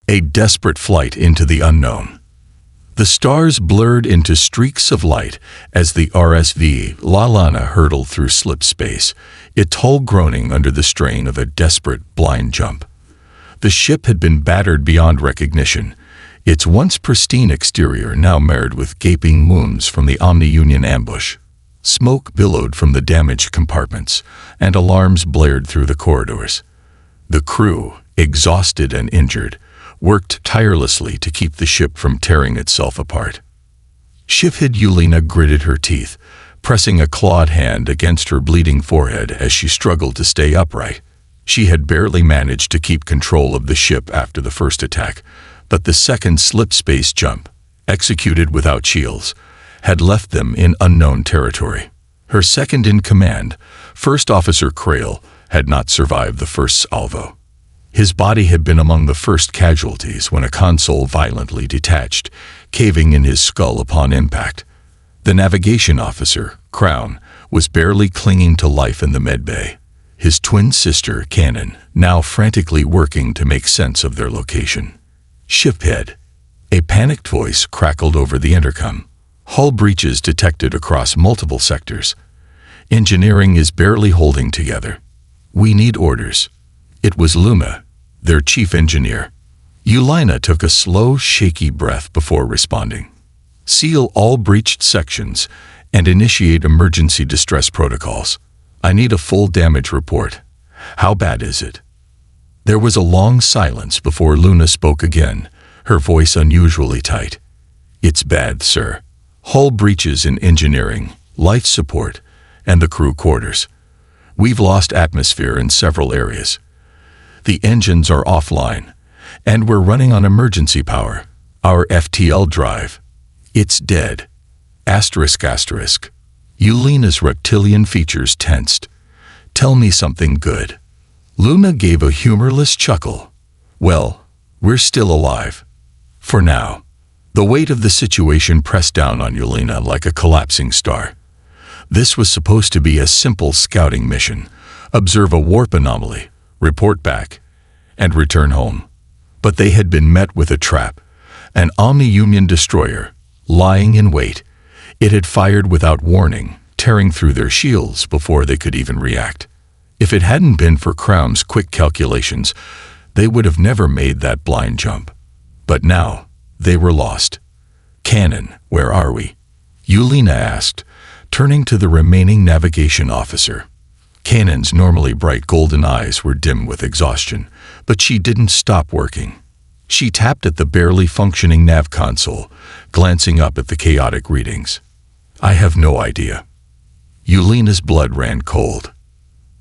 A desperate flight into the unknown. The stars blurred into streaks of light as the RSV La Lana hurtled through slip space, its hull groaning under the strain of a desperate, blind jump. The ship had been battered beyond recognition, its once pristine exterior now marred with gaping wounds from the Omni-Union ambush. Smoke billowed from the damaged compartments, and alarms blared through the corridors. The crew, exhausted and injured, worked tirelessly to keep the ship from tearing itself apart. Shiphead Yelena gritted her teeth, pressing a clawed hand against her bleeding forehead as she struggled to stay upright. She had barely managed to keep control of the ship after the first attack, but the second slip-space jump, executed without shields, had left them in unknown territory. Her second-in-command, First Officer Krail, had not survived the first salvo. His body had been among the first casualties when a console violently detached, caving in his skull upon impact. The navigation officer, Crown, was barely clinging to life in the medbay. His twin sister, Cannon, now frantically working to make sense of their location. Shiphead. A panicked voice crackled over the intercom. Hull breaches detected across multiple sectors. Engineering is barely holding together. We need orders. It was Luma, their chief engineer. Yelena took a slow, shaky breath before responding. Seal all breached sections and initiate emergency distress protocols. I need a full damage report. How bad is it? There was a long silence before Luna spoke again, her voice unusually tight. It's bad, sir. Hull breaches in engineering, life support, and the crew quarters. We've lost atmosphere in several areas. The engines are offline, and we're running on emergency power. Our FTL drive. It's dead. Asterisk asterisk. Yelena's reptilian features tensed. Tell me something good. Luna gave a humorless chuckle. Well, we're still alive. For now. The weight of the situation pressed down on Yelena like a collapsing star. This was supposed to be a simple scouting mission. Observe a warp anomaly, report back, and return home. But they had been met with a trap, an Omni-Union destroyer, lying in wait. It had fired without warning, tearing through their shields before they could even react. If it hadn't been for Crown's quick calculations, they would have never made that blind jump. But now, they were lost. Cannon, where are we? Yelena asked, turning to the remaining navigation officer. Cannon's normally bright golden eyes were dim with exhaustion, but she didn't stop working. She tapped at the barely functioning nav console, glancing up at the chaotic readings. I have no idea. Yelena's blood ran cold.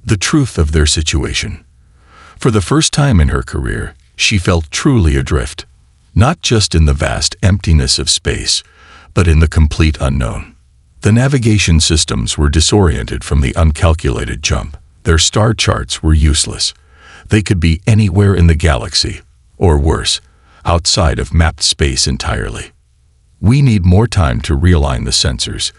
The truth of their situation. For the first time in her career, she felt truly adrift. Not just in the vast emptiness of space, but in the complete unknown. The navigation systems were disoriented from the uncalculated jump. Their star charts were useless. They could be anywhere in the galaxy, or worse, outside of mapped space entirely. We need more time to realign the sensors,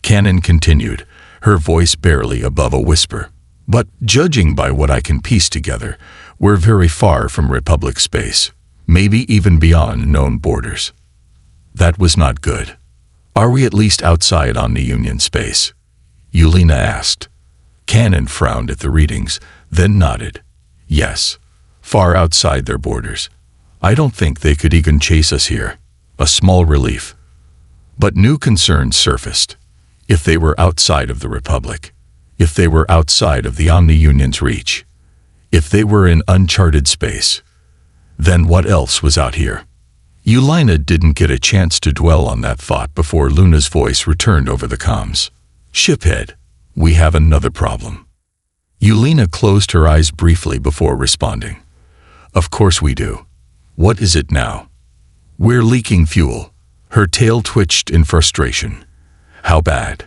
Cannon continued, her voice barely above a whisper. But judging by what I can piece together, we're very far from Republic space. Maybe even beyond known borders. That was not good. Are we at least outside Omni-Union space? Yelena asked. Cannon frowned at the readings, then nodded. Yes, far outside their borders. I don't think they could even chase us here. A small relief. But new concerns surfaced. If they were outside of the Republic, if they were outside of the Omni-Union's reach, if they were in uncharted space, then what else was out here? Yelena didn't get a chance to dwell on that thought before Luna's voice returned over the comms. Shiphead, we have another problem. Yelena closed her eyes briefly before responding. Of course we do. What is it now? We're leaking fuel. Her tail twitched in frustration. How bad?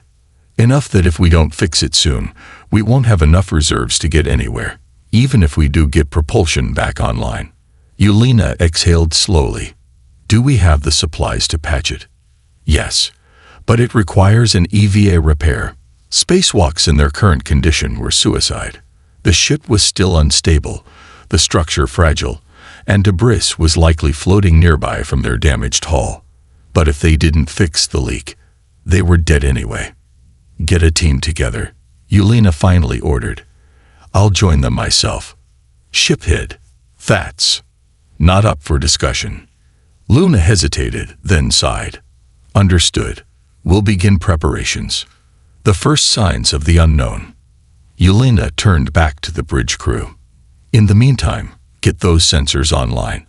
Enough that if we don't fix it soon, we won't have enough reserves to get anywhere, even if we do get propulsion back online. Yelena exhaled slowly. Do we have the supplies to patch it? Yes, but it requires an EVA repair. Spacewalks in their current condition were suicide. The ship was still unstable, the structure fragile, and debris was likely floating nearby from their damaged hull. But if they didn't fix the leak, they were dead anyway. "Get a team together," Yelena finally ordered. "I'll join them myself." Shiphead, that's not up for discussion. Luna hesitated, then sighed. "Understood. We'll begin preparations." The first signs of the unknown. Yelena turned back to the bridge crew. "In the meantime, get those sensors online.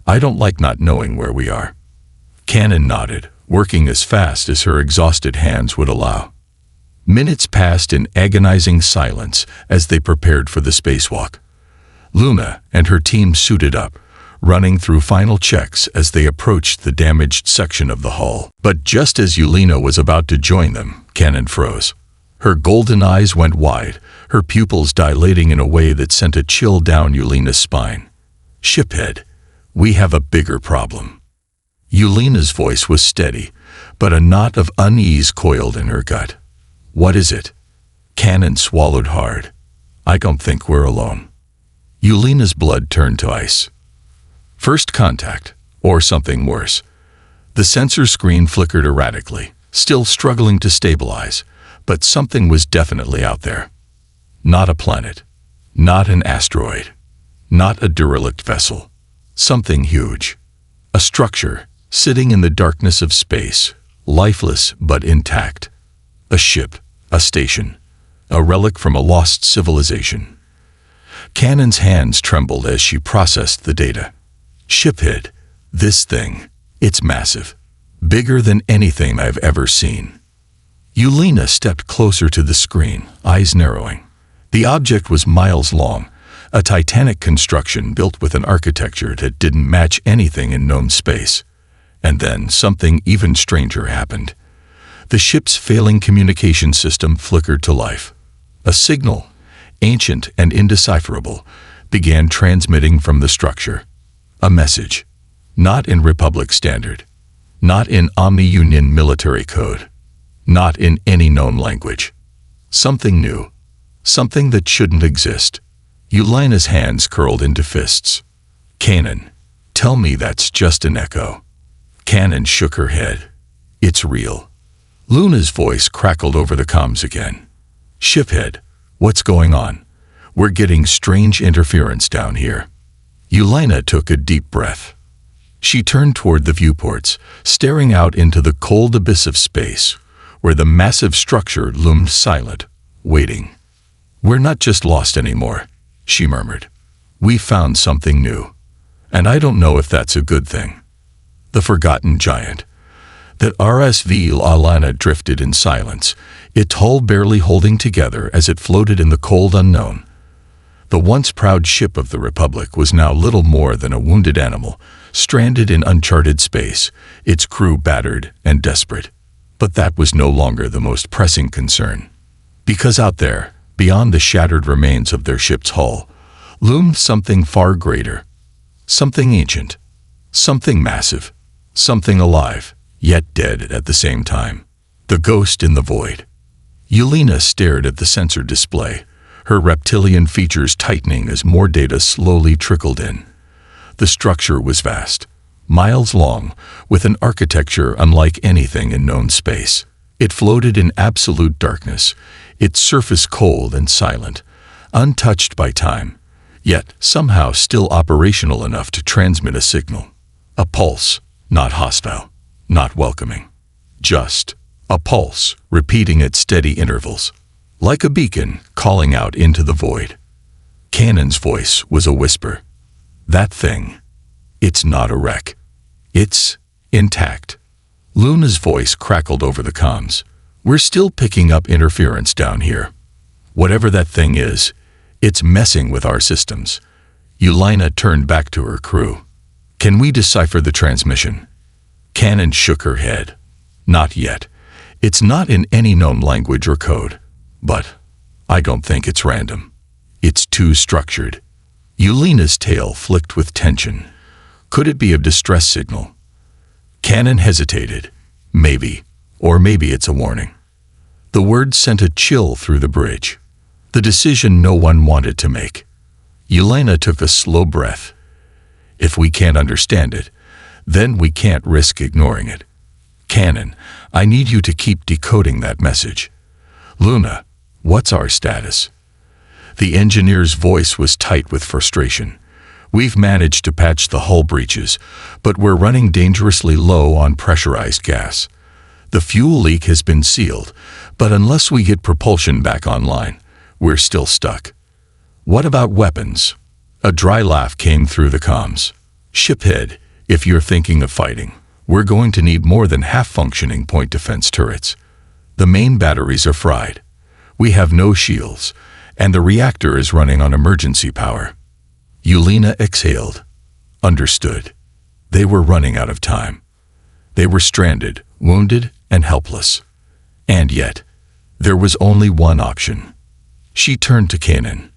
I don't like not knowing where we are." Cannon nodded, working as fast as her exhausted hands would allow. Minutes passed in agonizing silence as they prepared for the spacewalk. Luna and her team suited up, running through final checks as they approached the damaged section of the hull. But just as Yelena was about to join them, Cannon froze. Her golden eyes went wide, her pupils dilating in a way that sent a chill down Yelena's spine. "Shiphead, we have a bigger problem." Yelena's voice was steady, but a knot of unease coiled in her gut. "What is it?" Cannon swallowed hard. "I don't think we're alone." Yelena's blood turned to ice. First contact, or something worse. The sensor screen flickered erratically, still struggling to stabilize, but something was definitely out there. Not a planet, not an asteroid, not a derelict vessel. Something huge. A structure, sitting in the darkness of space, lifeless but intact. A ship, a station, a relic from a lost civilization. Cannon's hands trembled as she processed the data. "Shiphead, this thing, it's massive. Bigger than anything I've ever seen." Yelena stepped closer to the screen, eyes narrowing. The object was miles long, a titanic construction built with an architecture that didn't match anything in known space. And then something even stranger happened. The ship's failing communication system flickered to life. A signal, ancient and indecipherable, began transmitting from the structure. A message, not in Republic Standard, not in Omni-Union military code, not in any known language. Something new, something that shouldn't exist. Yelena's hands curled into fists. "Cannon, tell me that's just an echo." Cannon shook her head. "It's real." Luna's voice crackled over the comms again. "Shiphead, what's going on? We're getting strange interference down here." Yelena took a deep breath. She turned toward the viewports, staring out into the cold abyss of space, where the massive structure loomed silent, waiting. "We're not just lost anymore," she murmured. "We found something new. And I don't know if that's a good thing." The forgotten giant. That RSV Lalana drifted in silence, its hull barely holding together as it floated in the cold unknown. The once proud ship of the Republic was now little more than a wounded animal, stranded in uncharted space, its crew battered and desperate. But that was no longer the most pressing concern. Because out there, beyond the shattered remains of their ship's hull, loomed something far greater. Something ancient. Something massive. Something alive, yet dead at the same time. The ghost in the void. Yelena stared at the sensor display, her reptilian features tightening as more data slowly trickled in. The structure was vast, miles long, with an architecture unlike anything in known space. It floated in absolute darkness, its surface cold and silent, untouched by time, yet somehow still operational enough to transmit a signal. A pulse, not hostile, not welcoming. Just a pulse, repeating at steady intervals. Like a beacon calling out into the void. Cannon's voice was a whisper. "That thing. It's not a wreck. It's intact." Luna's voice crackled over the comms. "We're still picking up interference down here. Whatever that thing is, it's messing with our systems." Yelena turned back to her crew. "Can we decipher the transmission?" Cannon shook her head. "Not yet. It's not in any known language or code. But I don't think it's random. It's too structured." Yelena's tail flicked with tension. Could it be a distress signal? Cannon hesitated. Maybe. Or maybe it's a warning. The word sent a chill through the bridge. The decision no one wanted to make. Yelena took a slow breath. If we can't understand it, then we can't risk ignoring it. Canon, I need you to keep decoding that message. Luna, what's our status? The engineer's voice was tight with frustration. We've managed to patch the hull breaches, but we're running dangerously low on pressurized gas. The fuel leak has been sealed, but unless we get propulsion back online, we're still stuck. What about weapons? A dry laugh came through the comms. Shiphead, if you're thinking of fighting, we're going to need more than half-functioning point defense turrets. The main batteries are fried. We have no shields, and the reactor is running on emergency power. Yelena exhaled. Understood. They were running out of time. They were stranded, wounded, and helpless. And yet, there was only one option. She turned to Kanan.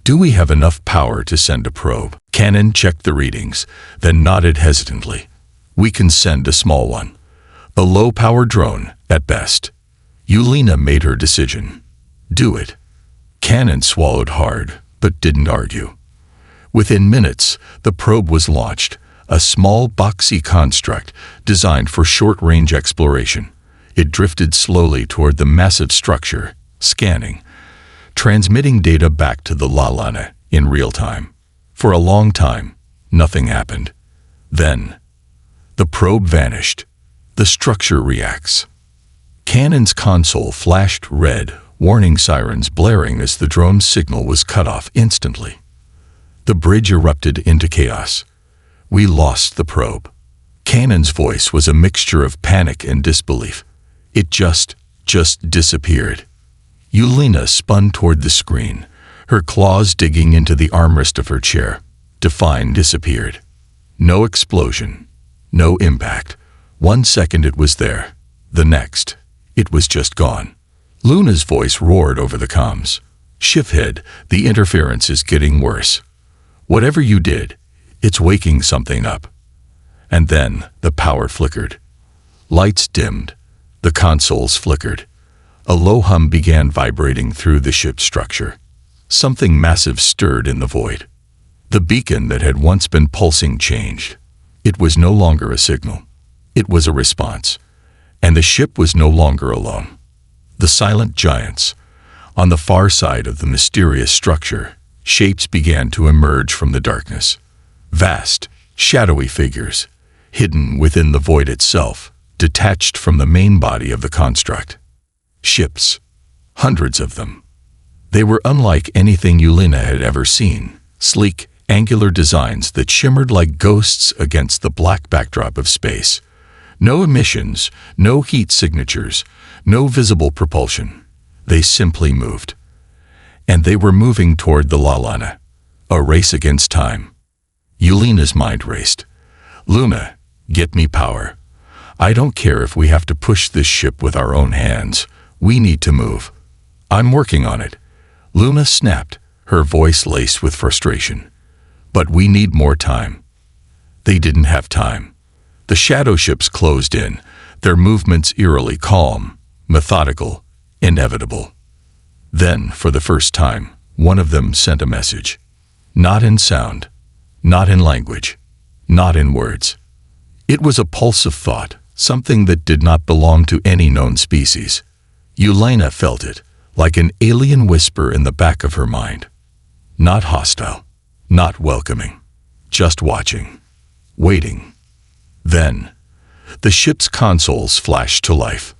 Do we have enough power to send a probe? Kanan checked the readings, then nodded hesitantly. We can send a small one. A low-power drone, at best. Yelena made her decision. Do it. Kanan swallowed hard, but didn't argue. Within minutes, the probe was launched, a small boxy construct designed for short-range exploration. It drifted slowly toward the massive structure, scanning, transmitting data back to the Lalana in real time. For a long time, nothing happened. Then, the probe vanished. The structure reacts. Kanan's console flashed red, warning sirens blaring as the drone's signal was cut off instantly. The bridge erupted into chaos. We lost the probe. Kanan's voice was a mixture of panic and disbelief. It just disappeared. Yelena spun toward the screen, her claws digging into the armrest of her chair. Define disappeared. No explosion. No impact. 1 second it was there. The next, it was just gone. Luna's voice roared over the comms. Shiphead, the interference is getting worse. Whatever you did, it's waking something up. And then the power flickered. Lights dimmed. The consoles flickered. A low hum began vibrating through the ship's structure. Something massive stirred in the void. The beacon that had once been pulsing changed. It was no longer a signal. It was a response. And the ship was no longer alone. The silent giants. On the far side of the mysterious structure, shapes began to emerge from the darkness. Vast, shadowy figures, hidden within the void itself, detached from the main body of the construct. Ships. Hundreds of them. They were unlike anything Yelena had ever seen. Sleek, angular designs that shimmered like ghosts against the black backdrop of space. No emissions, no heat signatures, no visible propulsion. They simply moved. And they were moving toward the Lalana. A race against time. Yelena's mind raced. Luna, get me power. I don't care if we have to push this ship with our own hands. We need to move. I'm working on it. Luna snapped, her voice laced with frustration. But we need more time. They didn't have time. The shadow ships closed in, their movements eerily calm, methodical, inevitable. Then, for the first time, one of them sent a message. Not in sound, not in language, not in words. It was a pulse of thought, something that did not belong to any known species. Yelena felt it, like an alien whisper in the back of her mind. Not hostile, not welcoming, just watching, waiting. Then, the ship's consoles flashed to life.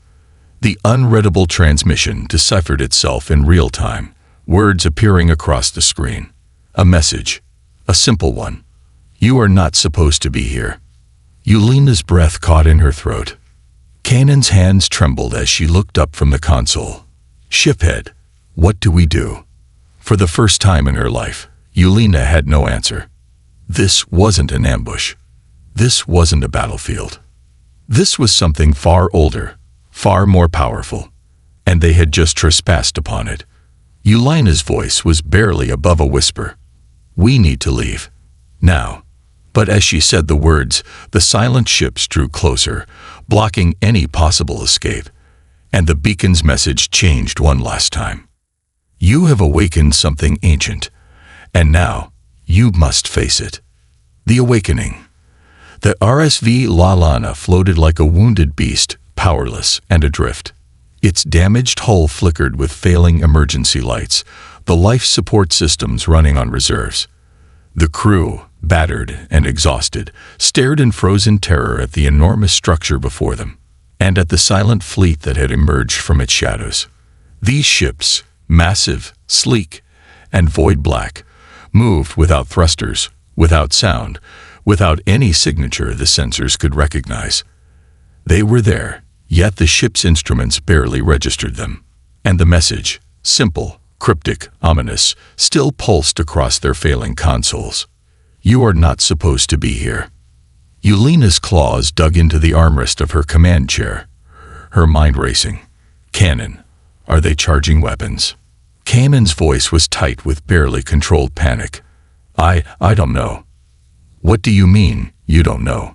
The unreadable transmission deciphered itself in real time, words appearing across the screen. A message, a simple one. You are not supposed to be here. Yelena's breath caught in her throat. Kanan's hands trembled as she looked up from the console. Shiphead, what do we do? For the first time in her life, Yelena had no answer. This wasn't an ambush. This wasn't a battlefield. This was something far older, far more powerful, and they had just trespassed upon it. Yelena's voice was barely above a whisper. We need to leave. Now. But as she said the words, the silent ships drew closer, blocking any possible escape, and the beacon's message changed one last time. You have awakened something ancient, and now you must face it. The awakening. The RSV La Lana floated like a wounded beast, powerless and adrift. Its damaged hull flickered with failing emergency lights, the life support systems running on reserves. The crew, battered and exhausted, stared in frozen terror at the enormous structure before them, and at the silent fleet that had emerged from its shadows. These ships, massive, sleek, and void black, moved without thrusters, without sound, without any signature the sensors could recognize. They were there, yet the ship's instruments barely registered them. And the message, simple, cryptic, ominous, still pulsed across their failing consoles. You are not supposed to be here. Yelena's claws dug into the armrest of her command chair, her mind racing. Cannon. Are they charging weapons? Kanan's voice was tight with barely controlled panic. I don't know. What do you mean, you don't know?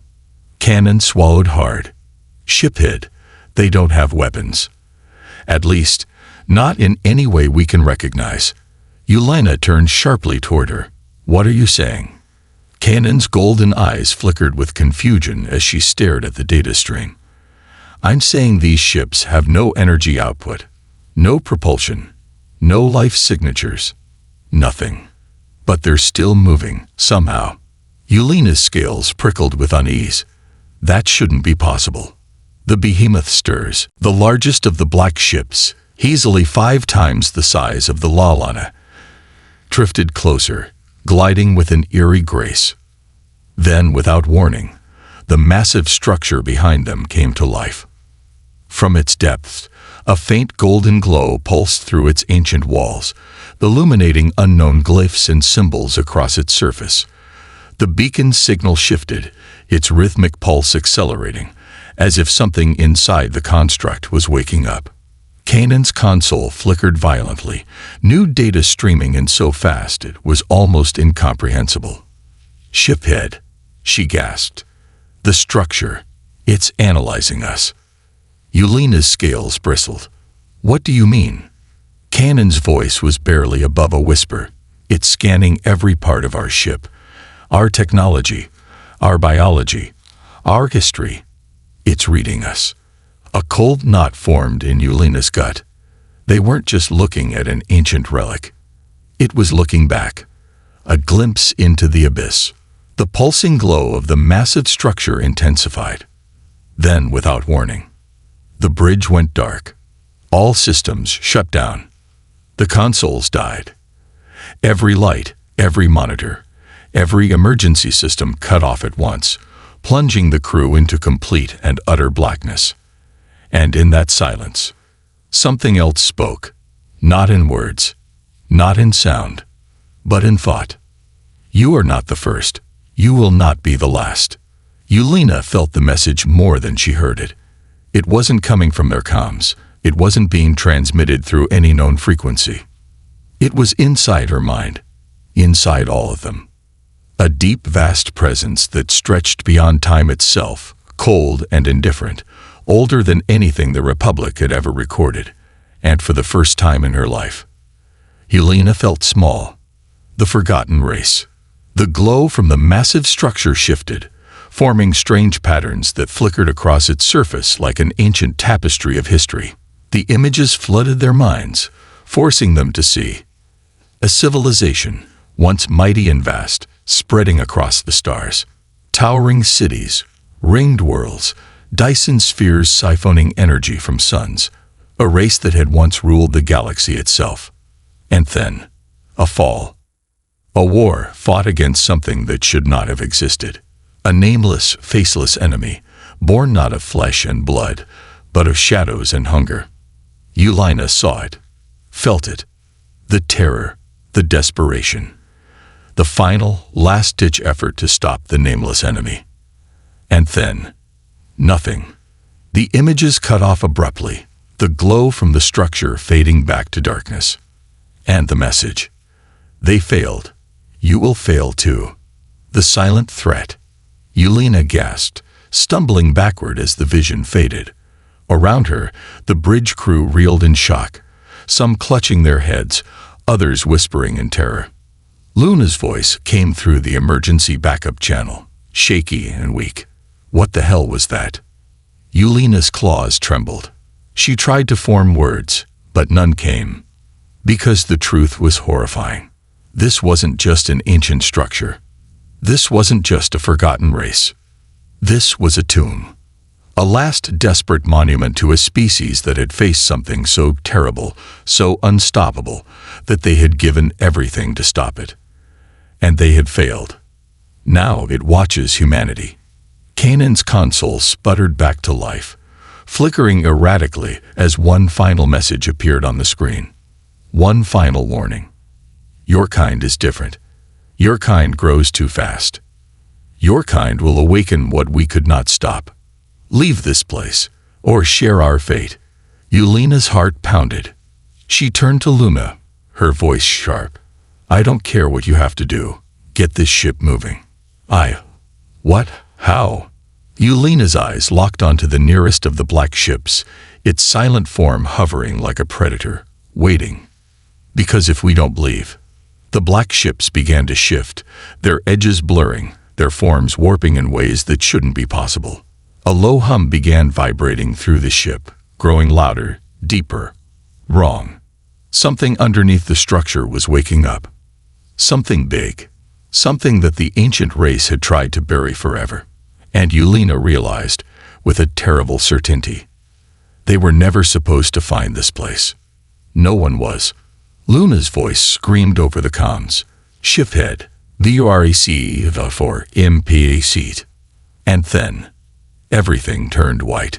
Kanan swallowed hard. Shiphead. They don't have weapons. At least, not in any way we can recognize. Yelena turned sharply toward her. What are you saying? Kanan's golden eyes flickered with confusion as she stared at the data stream. I'm saying these ships have no energy output, no propulsion, no life signatures, nothing. But they're still moving, somehow. Yelena's scales prickled with unease. That shouldn't be possible. The behemoth stirs, the largest of the black ships, easily 5 times the size of the La Lana, drifted closer, gliding with an eerie grace. Then, without warning, the massive structure behind them came to life. From its depths, a faint golden glow pulsed through its ancient walls, illuminating unknown glyphs and symbols across its surface. The beacon's signal shifted, its rhythmic pulse accelerating, as if something inside the construct was waking up. Kanan's console flickered violently, new data streaming in so fast it was almost incomprehensible. Shiphead, she gasped. The structure, it's analyzing us. Yelena's scales bristled. What do you mean? Kanan's voice was barely above a whisper. It's scanning every part of our ship, our technology, our biology, our history. It's reading us. A cold knot formed in Yelena's gut. They weren't just looking at an ancient relic. It was looking back, a glimpse into the abyss. The pulsing glow of the massive structure intensified. Then, without warning, the bridge went dark. All systems shut down. The consoles died. Every light, every monitor, every emergency system cut off at once, plunging the crew into complete and utter blackness. And in that silence, something else spoke, not in words, not in sound, but in thought. You are not the first. You will not be the last. Yelena felt the message more than she heard it. It wasn't coming from their comms. It wasn't being transmitted through any known frequency. It was inside her mind, inside all of them. A deep, vast presence that stretched beyond time itself, cold and indifferent, older than anything the Republic had ever recorded, and for the first time in her life. Yelena felt small, the forgotten race. The glow from the massive structure shifted, forming strange patterns that flickered across its surface like an ancient tapestry of history. The images flooded their minds, forcing them to see a civilization, once mighty and vast, spreading across the stars. Towering cities, ringed worlds, Dyson spheres siphoning energy from suns, a race that had once ruled the galaxy itself. And then, a fall. A war fought against something that should not have existed. A nameless, faceless enemy, born not of flesh and blood, but of shadows and hunger. Yelena saw it, felt it, the terror, the desperation, the final, last-ditch effort to stop the nameless enemy. And then, nothing. The images cut off abruptly, the glow from the structure fading back to darkness. And the message. They failed. You will fail too. The silent threat. Yelena gasped, stumbling backward as the vision faded. Around her, the bridge crew reeled in shock, some clutching their heads, others whispering in terror. Luna's voice came through the emergency backup channel, shaky and weak. What the hell was that? Yelena's claws trembled. She tried to form words, but none came. Because the truth was horrifying. This wasn't just an ancient structure. This wasn't just a forgotten race. This was a tomb. A last desperate monument to a species that had faced something so terrible, so unstoppable, that they had given everything to stop it. And they had failed. Now it watches humanity. Kanan's console sputtered back to life, flickering erratically as one final message appeared on the screen. One final warning. Your kind is different. Your kind grows too fast. Your kind will awaken what we could not stop. Leave this place, or share our fate. Yelena's heart pounded. She turned to Luna, her voice sharp. I don't care what you have to do. Get this ship moving. What? How? Yelena's eyes locked onto the nearest of the black ships, its silent form hovering like a predator, waiting. Because if we don't leave. The black ships began to shift, their edges blurring, their forms warping in ways that shouldn't be possible. A low hum began vibrating through the ship, growing louder, deeper. Wrong. Something underneath the structure was waking up. Something big. Something that the ancient race had tried to bury forever. And Yelena realized, with a terrible certainty, they were never supposed to find this place. No one was. Luna's voice screamed over the comms. Shift head. VUREC for MPA seat. And then, everything turned white.